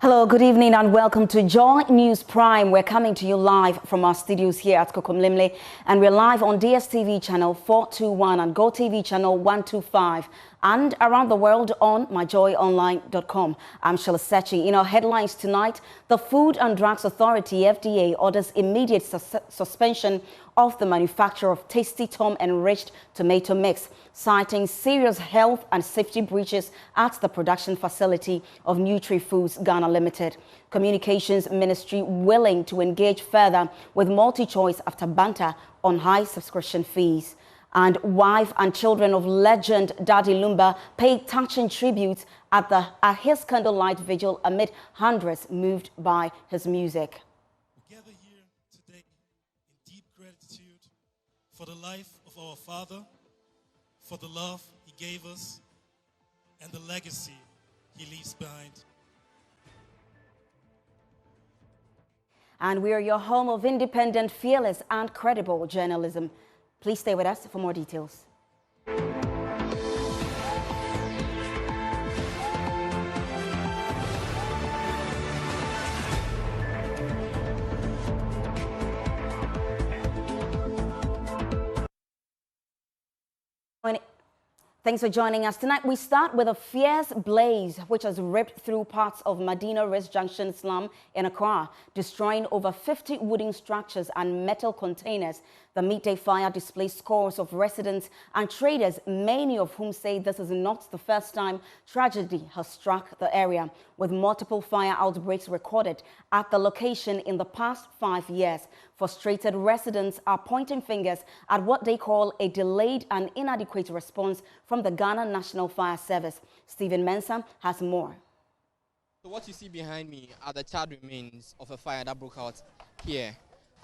Hello, good evening and welcome to JoyNews Prime. We're coming to you live from our studios here at Kokomlemle, and we're live on DStv channel 421 and GoTV channel 125 and around the world on myjoyonline.com. I'm Sheila Sechi. In our headlines tonight, the Food and Drugs Authority, FDA, orders immediate suspension of the manufacture of Tasty Tom enriched tomato mix, citing serious health and safety breaches at the production facility of Nutri-Foods Ghana Limited. Communications Ministry willing to engage further with MultiChoice after banter on high subscription fees. And wife and children of legend Daddy Lumba paid touching tributes at his candlelight vigil amid hundreds moved by his music. We gather here today in deep gratitude for the life of our father, for the love he gave us, and the legacy he leaves behind. And we are your home of independent, fearless, and credible journalism. Please stay with us for more details. Thanks for joining us. Tonight, we start with a fierce blaze which has ripped through parts of Madina Ritz Junction slum in Accra, destroying over 50 wooden structures and metal containers. The midday fire displaced scores of residents and traders, many of whom say this is not the first time tragedy has struck the area, with multiple fire outbreaks recorded at the location in the past 5 years. Frustrated residents are pointing fingers at what they call a delayed and inadequate response from the Ghana National Fire Service. Stephen Mensah has more. So what you see behind me are the charred remains of a fire that broke out here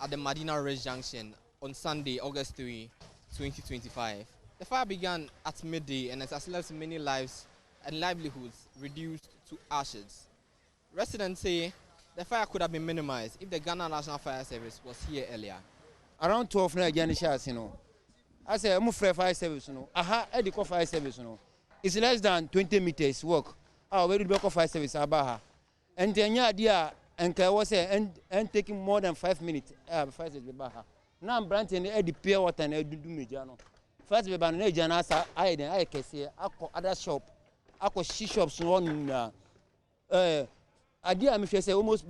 at the Madina Ritz Junction on Sunday, August 3, 2025. The fire began at midday and it has left many lives and livelihoods reduced to ashes. Residents say the fire could have been minimized if the Ghana National Fire Service was here earlier. Around 12 now, I say, I'm fire service. Edico fire service. It's less than 20 meters walk. Where do we fire service? Abaha. And the idea and was and taking more than 5 minutes. Fire service. Now I'm branching the pure water and do me. First, we ban a janasa. I can see other shop. I could see shops on. Idea, I'm say almost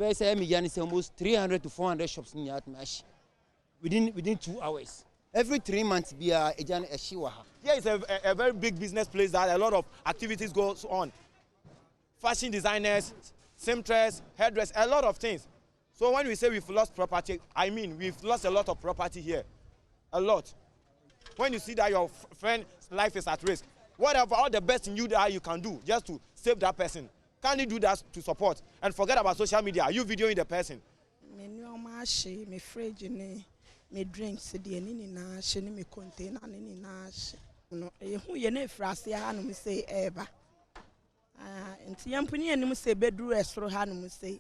almost 300 to 400 shops in Yatmash within 2 hours. Every 3 months, be a shiwa. Here is a very big business place that a lot of activities go on. Fashion designers, seamstress, hairdressers, a lot of things. So when we say we've lost property, I mean we've lost a lot of property here. A lot. When you see that your friend's life is at risk, whatever, all the best in you that you can do just to save that person. Can you do that to support? And forget about social media. Are you videoing the person? Me drinks the na she me container na no who ye na frase ha no say eba enti yampuni anim say bedru esro ha no say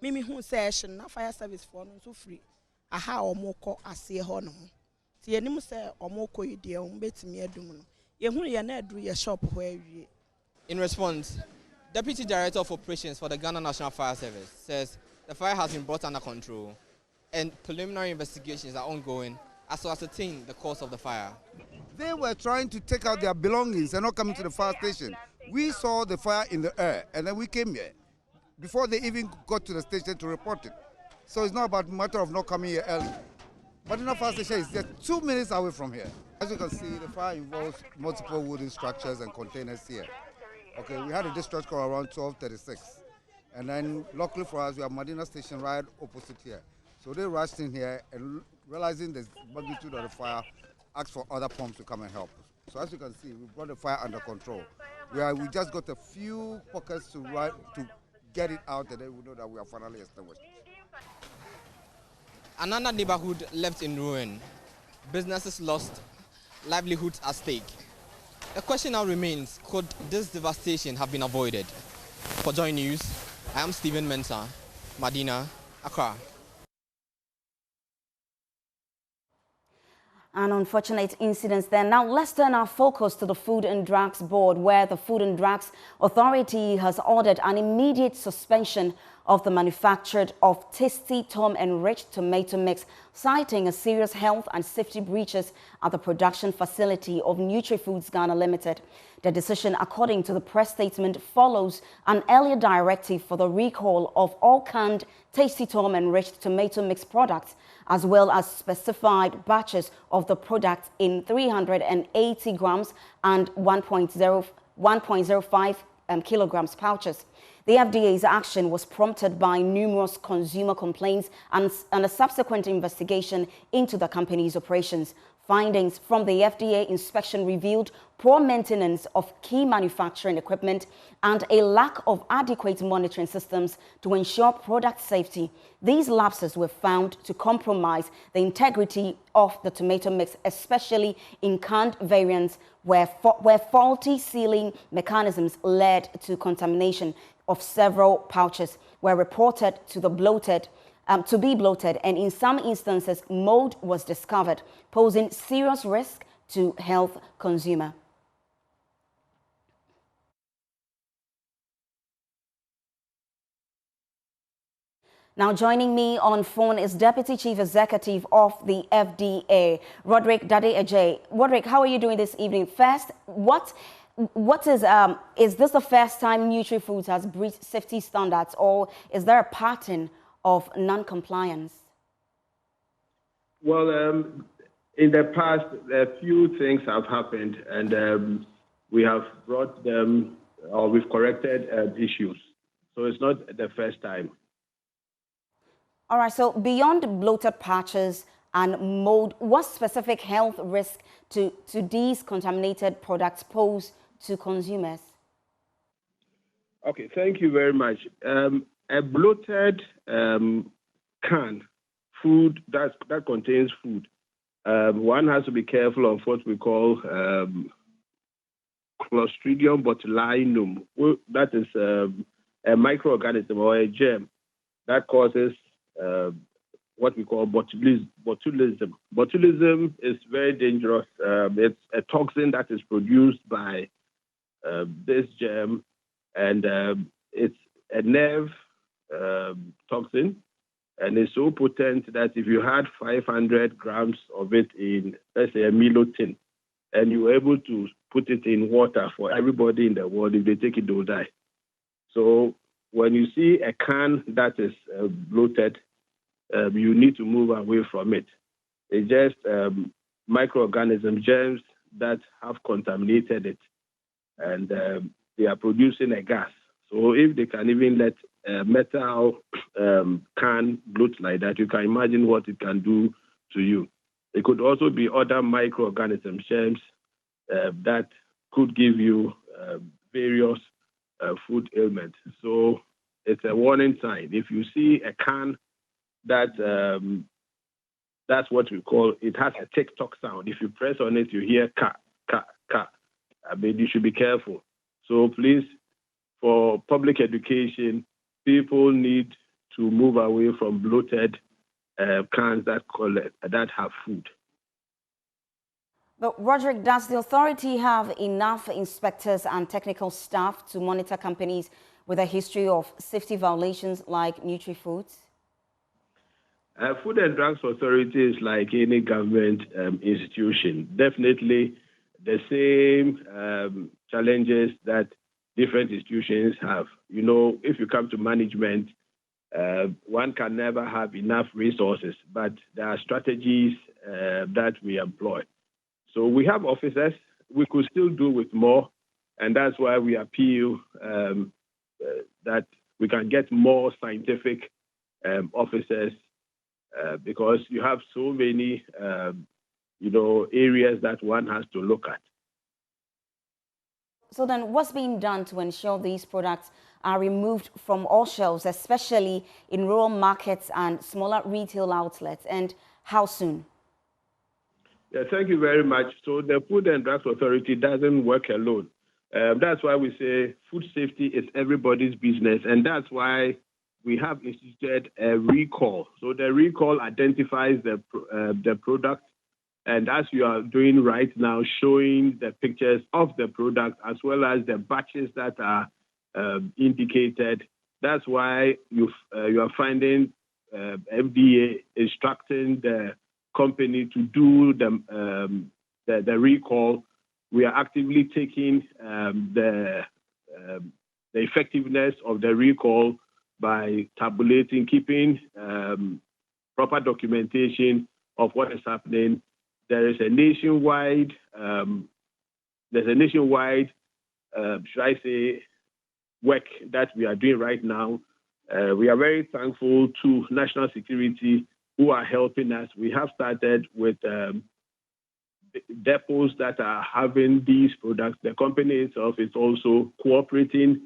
me hu say action na fire service for no so free aha omoko ase ho no ti anim say omoko yide o betimi adum no ye hu ye na adru ye shop ho awie. In response, Deputy Director of Operations for the Ghana National Fire Service says the fire has been brought under control and preliminary investigations are ongoing as to ascertain the cause of the fire. They were trying to take out their belongings and not coming to the fire station. We saw the fire in the air and then we came here before they even got to the station to report it. So it's not about a matter of not coming here early. But in the fire station is just 2 minutes away from here. As you can see, the fire involves multiple wooden structures and containers here. Okay, we had a discharge call around 12:36. And then luckily for us, we have Madina Station right opposite here. So they rushed in here and realizing the magnitude of the fire, asked for other pumps to come and help. So as you can see, we brought the fire under control. We just got a few pockets to get it out, and then we know that we are finally extinguished. Another neighborhood left in ruin, businesses lost, livelihoods at stake. The question now remains, could this devastation have been avoided? For Joy News, I am Stephen Mensah, Madina, Accra. An unfortunate incident there. Now let's turn our focus to the Food and Drugs Board, where the Food and Drugs Authority has ordered an immediate suspension of the manufacture of tasty tom-enriched tomato mix, citing a serious health and safety breaches at the production facility of Nutri-Foods Ghana Limited. The decision, according to the press statement, follows an earlier directive for the recall of all canned tasty tom-enriched tomato mix products, as well as specified batches of the product in 380 grams and 1.05 kilograms pouches. The FDA's action was prompted by numerous consumer complaints and a subsequent investigation into the company's operations. Findings from the FDA inspection revealed poor maintenance of key manufacturing equipment and a lack of adequate monitoring systems to ensure product safety. These lapses were found to compromise the integrity of the tomato mix, especially in canned variants where faulty sealing mechanisms led to contamination of several pouches were reported to be bloated, and in some instances, mold was discovered, posing serious risk to health consumer. Now joining me on phone is Deputy Chief Executive of the FDA, Roderick Dade-Ajay. Roderick, how are you doing this evening? First, is this the first time Nutri-Foods has breached safety standards, or is there a pattern of non-compliance? Well, in the past, a few things have happened, and we have brought them, or we've corrected issues. So it's not the first time. All right, so beyond bloated patches and mold, what specific health risk to these contaminated products pose to consumers? Okay, thank you very much. A bloated can, food that contains food, one has to be careful of what we call Clostridium botulinum. That is a microorganism or a germ that causes what we call botulism. Botulism is very dangerous. It's a toxin that is produced by this germ, and it's a nerve toxin, and it's so potent that if you had 500 grams of it in, let's say, a Milo tin, and you were able to put it in water for everybody in the world, if they take it, they'll die. So when you see a can that is bloated, you need to move away from it. It's just microorganism germs that have contaminated it, and they are producing a gas. So if they can even let metal can bloat like that, you can imagine what it can do to you. It could also be other microorganism germs that could give you various food ailments. So it's a warning sign. If you see a can that that's what we call, it has a tick-tock sound. If you press on it, you hear ka, ka, ka. I mean, you should be careful. So please, for public education, people need to move away from bloated cans that have food. But Roderick, does the authority have enough inspectors and technical staff to monitor companies with a history of safety violations like Nutri-Foods? Food and Drugs Authority is like any government institution. Definitely the same challenges that different institutions have. You know, if you come to management, one can never have enough resources, but there are strategies that we employ. So we have officers. We could still do with more, and that's why we appeal that we can get more scientific officers because you have so many, areas that one has to look at. So then what's being done to ensure these products are removed from all shelves, especially in rural markets and smaller retail outlets, and how soon? Yeah, thank you very much. So the Food and Drugs Authority doesn't work alone. That's why we say food safety is everybody's business, and that's why we have instituted a recall. So the recall identifies the product And as you are doing right now, showing the pictures of the product as well as the batches that are indicated, that's why you are finding FDA instructing the company to do the recall. We are actively taking the effectiveness of the recall by tabulating, keeping proper documentation of what is happening. There is a nationwide, should I say, work that we are doing right now. We are very thankful to national security who are helping us. We have started with depots that are having these products. The company itself is also cooperating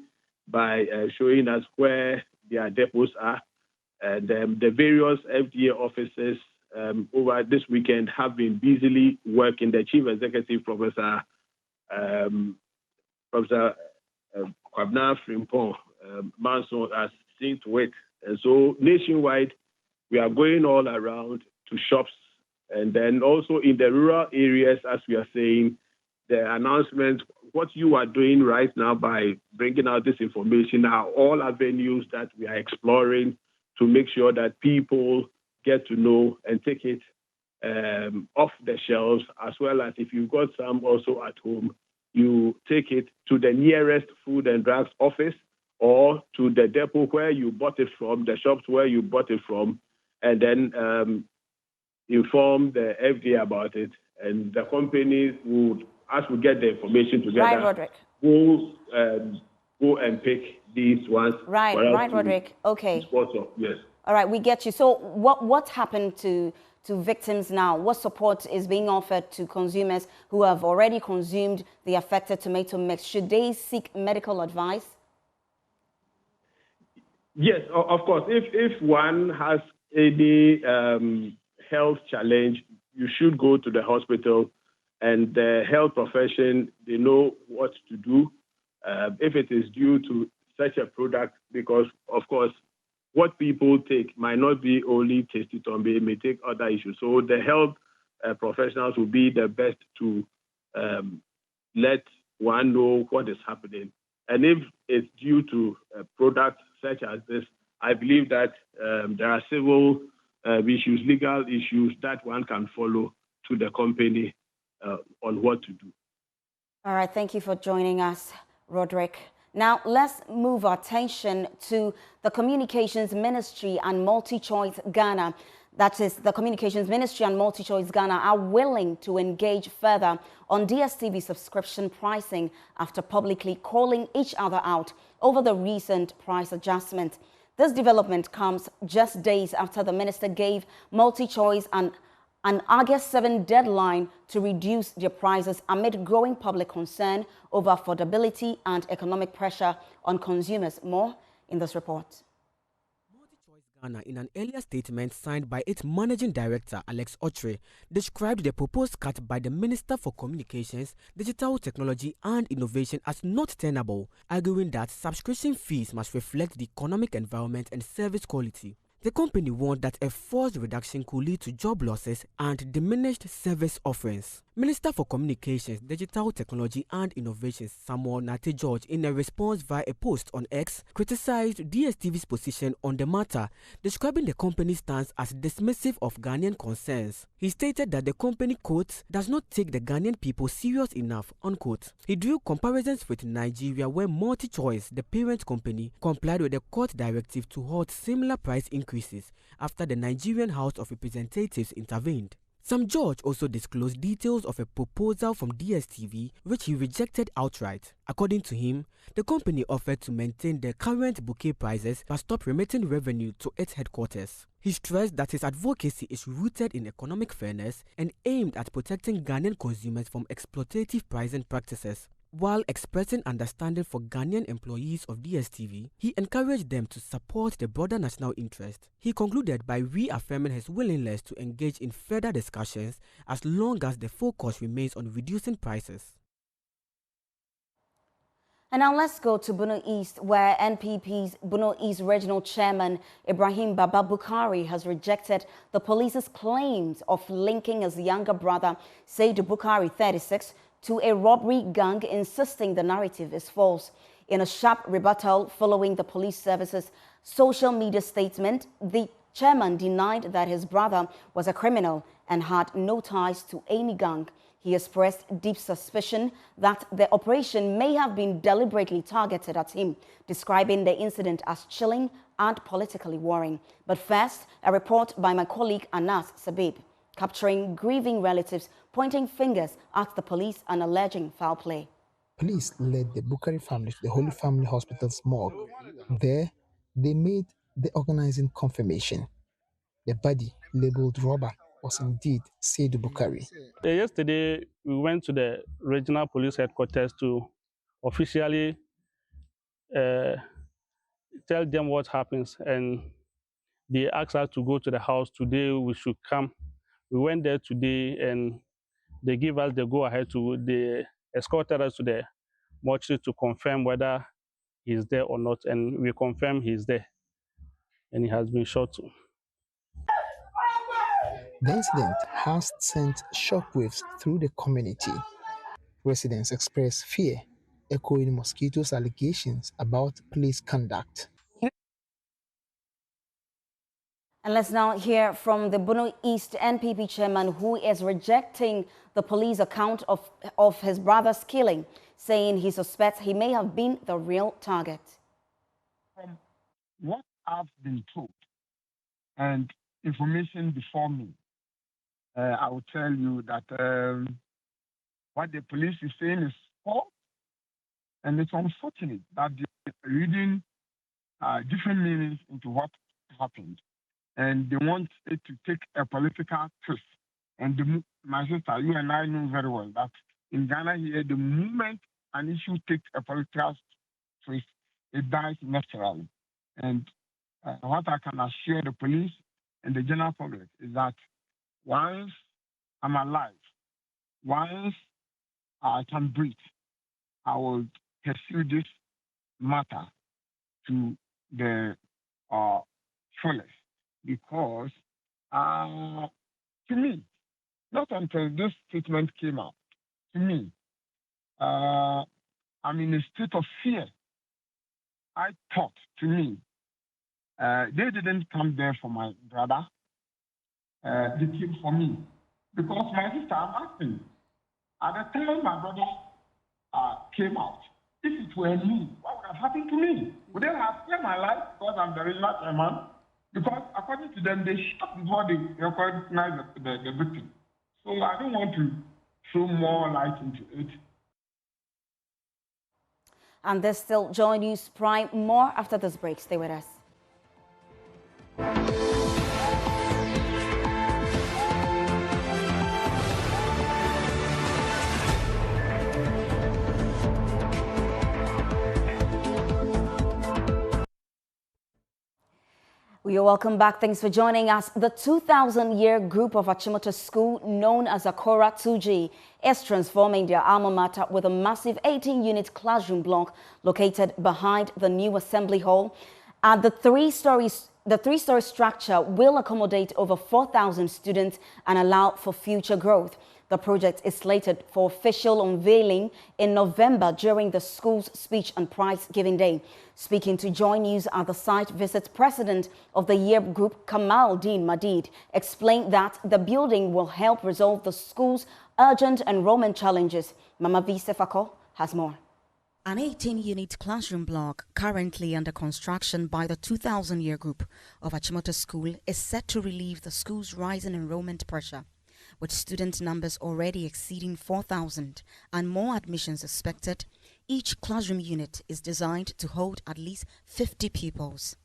by showing us where their depots are. And the various FDA offices over this weekend have been busily working. The Chief Executive, Professor Kwabena Frimpong Manson, has seen to it. And so nationwide, we are going all around to shops. And then also in the rural areas, as we are saying, the announcement, what you are doing right now by bringing out this information are all avenues that we are exploring to make sure that people get to know and take it off the shelves, as well as if you've got some also at home, you take it to the nearest Food and Drugs office or to the depot where you bought it from, the shops where you bought it from, and then inform the FDA about it. And the companies would, as we get the information together, right, Roderick, go and pick these ones. Right, Roderick. Okay. Yes. All right, we get you. So what happened to victims now? What support is being offered to consumers who have already consumed the affected tomato mix? Should they seek medical advice? Yes, of course. If one has any health challenge, you should go to the hospital, and the health profession, they know what to do if it is due to such a product, because, of course, what people take might not be only tasty tombe, it may take other issues. So the health professionals will be the best to let one know what is happening. And if it's due to a product such as this, I believe that there are civil issues, legal issues that one can follow to the company on what to do. All right, thank you for joining us, Roderick. Now, let's move our attention to the Communications Ministry and MultiChoice Ghana. That is, the Communications Ministry and MultiChoice Ghana are willing to engage further on DStv subscription pricing after publicly calling each other out over the recent price adjustment. This development comes just days after the minister gave MultiChoice an August 7 deadline to reduce their prices amid growing public concern over affordability and economic pressure on consumers. More in this report. MultiChoice Ghana, in an earlier statement signed by its managing director, Alex Ochre, described the proposed cut by the Minister for Communications, Digital Technology and Innovation as not tenable, arguing that subscription fees must reflect the economic environment and service quality. The company warned that a forced reduction could lead to job losses and diminished service offerings. Minister for Communications, Digital Technology and Innovation Samuel Nate George, in a response via a post on X, criticized DSTV's position on the matter, describing the company's stance as dismissive of Ghanaian concerns. He stated that the company, quote, does not take the Ghanaian people serious enough, unquote. He drew comparisons with Nigeria, where MultiChoice, the parent company, complied with the court directive to halt similar price increases after the Nigerian House of Representatives intervened. Sam George also disclosed details of a proposal from DStv, which he rejected outright. According to him, the company offered to maintain the current bouquet prices but stop remitting revenue to its headquarters. He stressed that his advocacy is rooted in economic fairness and aimed at protecting Ghanaian consumers from exploitative pricing practices. While expressing understanding for Ghanaian employees of DStv, he encouraged them to support the broader national interest. He concluded by reaffirming his willingness to engage in further discussions as long as the focus remains on reducing prices. And now let's go to Bono East, where NPP's Bono East Regional Chairman Ibrahim Baba Bukhari has rejected the police's claims of linking his younger brother, Seydou Bukhari, 36, to a robbery gang, insisting the narrative is false. In a sharp rebuttal following the police service's social media statement, the chairman denied that his brother was a criminal and had no ties to any gang. He expressed deep suspicion that the operation may have been deliberately targeted at him, describing the incident as chilling and politically worrying. But first, a report by my colleague Anas Sabib, capturing grieving relatives pointing fingers at the police and alleging foul play. Police led the Bukhari family to the Holy Family Hospital's morgue. There, they made the organizing confirmation. The body, labeled robber, was indeed Seydou Bukhari. Yesterday, we went to the regional police headquarters to officially tell them what happens, and they asked us to go to the house today. We should come. We went there today, and they give us the go-ahead they escorted us to the mortuary to confirm whether he's there or not, and we confirm he's there, and he has been shot too. The incident has sent shockwaves through the community. Residents express fear, echoing Mosquito's allegations about police conduct. And let's now hear from the Bono East NPP chairman, who is rejecting the police account of his brother's killing, saying he suspects he may have been the real target. From what I've been told and information before me, I will tell you that what the police is saying is false, and it's unfortunate that they're reading different meanings into what happened, and they want it to take a political twist. And my sister, you and I know very well that in Ghana here, the moment an issue takes a political twist, it dies naturally. And what I can assure the police and the general public is that once I'm alive, once I can breathe, I will pursue this matter to the fullest. Because to me, not until this statement came out, to me, I'm in a state of fear. I thought, to me, they didn't come there for my brother. They came for me. Because my sister, I'm asking, at the time my brother came out, if it were me, what would have happened to me? Would they have saved my life because I'm the regional chairman? Because according to them, they shot before they recognized the victim. So I don't want to throw more light into it. And there's still JoyNews Prime. More after this break. Stay with us. You're welcome back. Thanks for joining us. The 2,000-year group of Achimota School, known as Akora 2G, is transforming their alma mater with a massive 18-unit classroom block located behind the new assembly hall. The three-story structure will accommodate over 4,000 students and allow for future growth. The project is slated for official unveiling in November during the school's speech and prize giving day. Speaking to Joy News at the site visit, President of the year group, Kamal Din Madid, explained that the building will help resolve the school's urgent enrollment challenges. Mama V. Sefako has more. An 18-unit classroom block currently under construction by the 2,000-year group of Achimota School is set to relieve the school's rising enrollment pressure. With student numbers already exceeding 4,000 and more admissions expected, each classroom unit is designed to hold at least 50 pupils.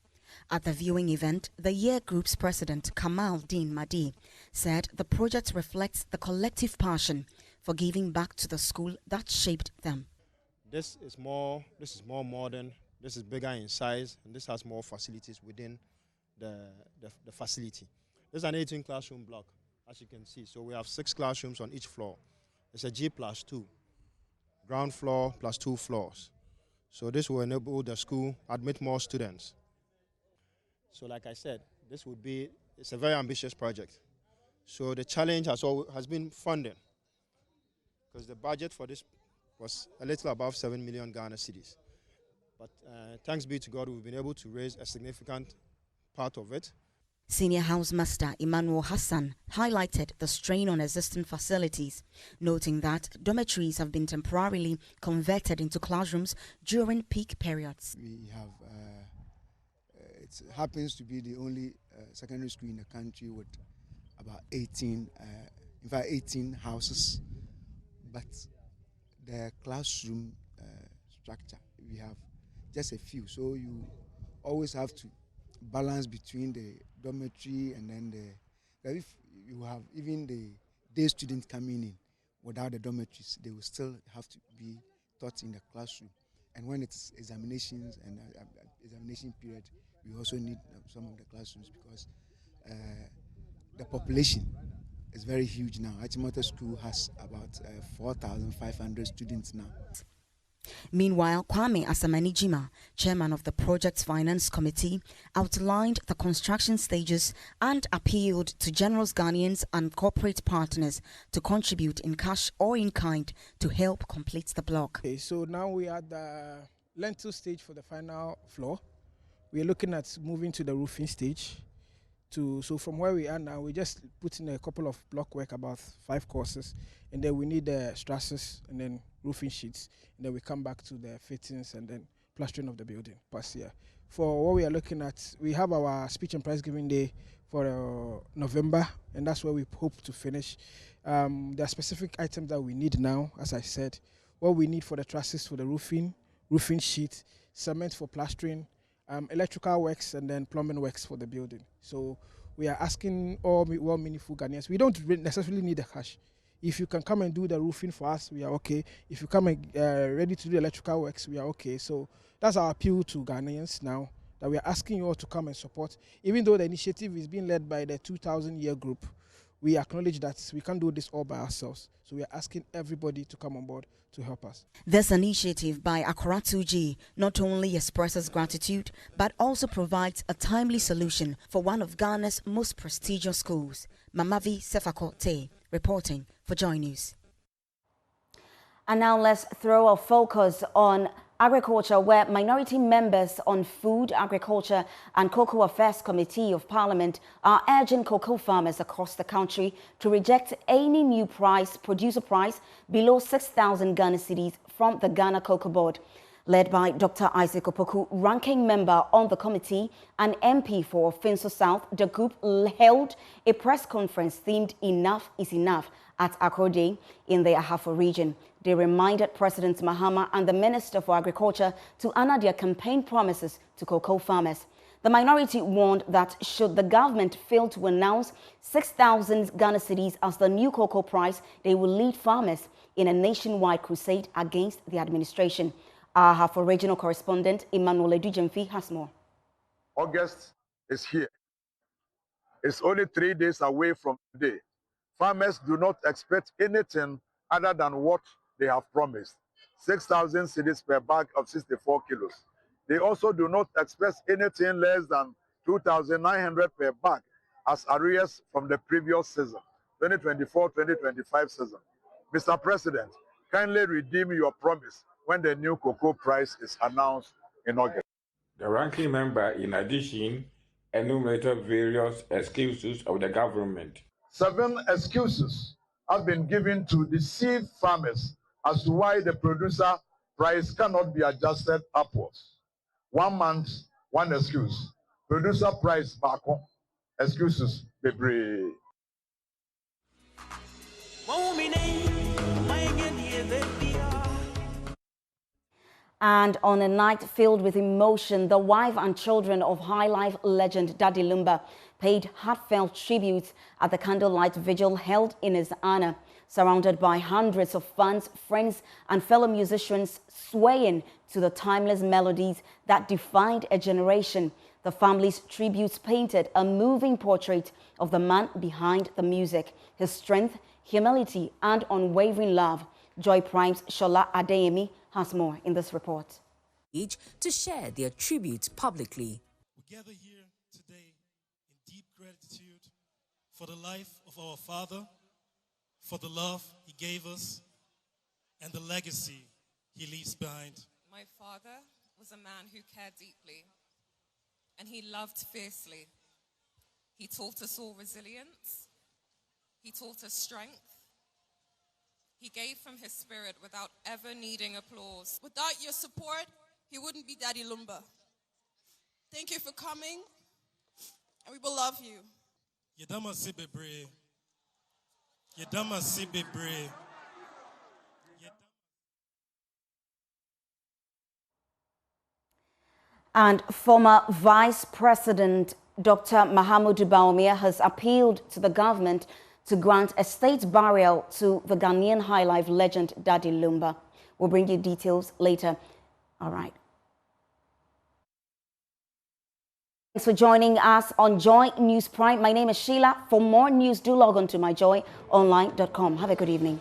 At the viewing event, the year group's president, Kamal Din Madi, said the project reflects the collective passion for giving back to the school that shaped them. This is more modern, this is bigger in size, and this has more facilities within the facility. This is an 18 classroom block, as you can see. So we have 6 classrooms on each floor. It's a G+2, ground floor plus 2 floors. So this will enable the school admit more students. So like I said, it's a very ambitious project. So the challenge has been funding, because the budget for this was a little above 7 million Ghana cedis. But thanks be to God, we've been able to raise a significant part of it. Senior Housemaster Emmanuel Hassan highlighted the strain on existing facilities, noting that dormitories have been temporarily converted into classrooms during peak periods. We have, it happens to be the only secondary school in the country with about 18 houses, but the classroom structure, we have just a few, so you always have to balance between the dormitory and then if you have even the day students coming in without the dormitories, they will still have to be taught in the classroom. And when it's examinations and examination period, we also need some of the classrooms, because the population is very huge now. Achimota School has about 4,500 students now. Meanwhile, Kwame Asamani-Jima, chairman of the project's finance committee, outlined the construction stages and appealed to generous Ghanaians and corporate partners to contribute in cash or in kind to help complete the block. Okay, so now we are at the lintel stage for the final floor. We are looking at moving to the roofing stage. So from where we are now, we just put in a couple of block work, about 5 courses, and then we need the trusses and then roofing sheets, and then we come back to the fittings and then plastering of the building past year. For what we are looking at, we have our speech and prize giving day for November, and that's where we hope to finish. There are specific items that we need now, as I said. What we need for the trusses for the roofing sheet, cement for plastering, electrical works, and then plumbing works for the building. So we are asking all meaningful Ghanaians. We don't necessarily need the cash. If you can come and do the roofing for us, we are okay. If you come and ready to do the electrical works, we are okay. So that's our appeal to Ghanaians now, that we are asking you all to come and support. Even though the initiative is being led by the 2000-year group, we acknowledge that we can't do this all by ourselves. So we are asking everybody to come on board to help us. This initiative by Akoratuji not only expresses gratitude, but also provides a timely solution for one of Ghana's most prestigious schools. Mamavi Sefakote, reporting for Joy News. And now let's throw our focus on agriculture, where minority members on Food, Agriculture and Cocoa Affairs Committee of Parliament are urging cocoa farmers across the country to reject any new producer price below 6,000 Ghana cedis from the Ghana Cocoa Board. Led by Dr. Isaac Opoku, ranking member on the committee and MP for Finso South, the group held a press conference themed "Enough is Enough" at Akrode in the Ahafo region. They reminded President Mahama and the Minister for Agriculture to honor their campaign promises to cocoa farmers. The minority warned that should the government fail to announce 6,000 Ghana cedis as the new cocoa price, they will lead farmers in a nationwide crusade against the administration. Our Ahafo regional correspondent Emmanuel Edujemfi has more. August is here. It's only 3 days away from today. Farmers do not expect anything other than what they have promised. 6,000 cedis per bag of 64 kilos. They also do not expect anything less than 2,900 per bag as arrears from the previous season, 2024-2025 season. Mr. President, kindly redeem your promise when the new cocoa price is announced in August. The ranking member, in addition, enumerated various excuses of the government. 7 excuses have been given to deceive farmers as to why the producer price cannot be adjusted upwards. 1 month, 1 excuse. Producer price back home. Excuses, baby. And on a night filled with emotion, the wife and children of High Life legend Daddy Lumba paid heartfelt tributes at the candlelight vigil held in his honor, surrounded by hundreds of fans, friends, and fellow musicians swaying to the timeless melodies that defined a generation. The family's tributes painted a moving portrait of the man behind the music, his strength, humility, and unwavering love. Joy Prime's Shola Adeyemi has more in this report. to share their tribute publicly. We gather here today in deep gratitude for the life of our father, for the love he gave us, and the legacy he leaves behind. My father was a man who cared deeply, and he loved fiercely. He taught us all resilience. He taught us strength. He gave from his spirit without ever needing applause. Without your support, he wouldn't be Daddy Lumba. Thank you for coming, and we will love you. Yedama Sibebre. Yedama Sibebre. And former Vice President Dr. Mahamudu Bawumia has appealed to the government to grant a state burial to the Ghanaian high life legend Daddy Lumba. We'll bring you details later. All right. Thanks for joining us on Joy News Prime. My name is Sheila. For more news, do log on to myjoyonline.com. Have a good evening.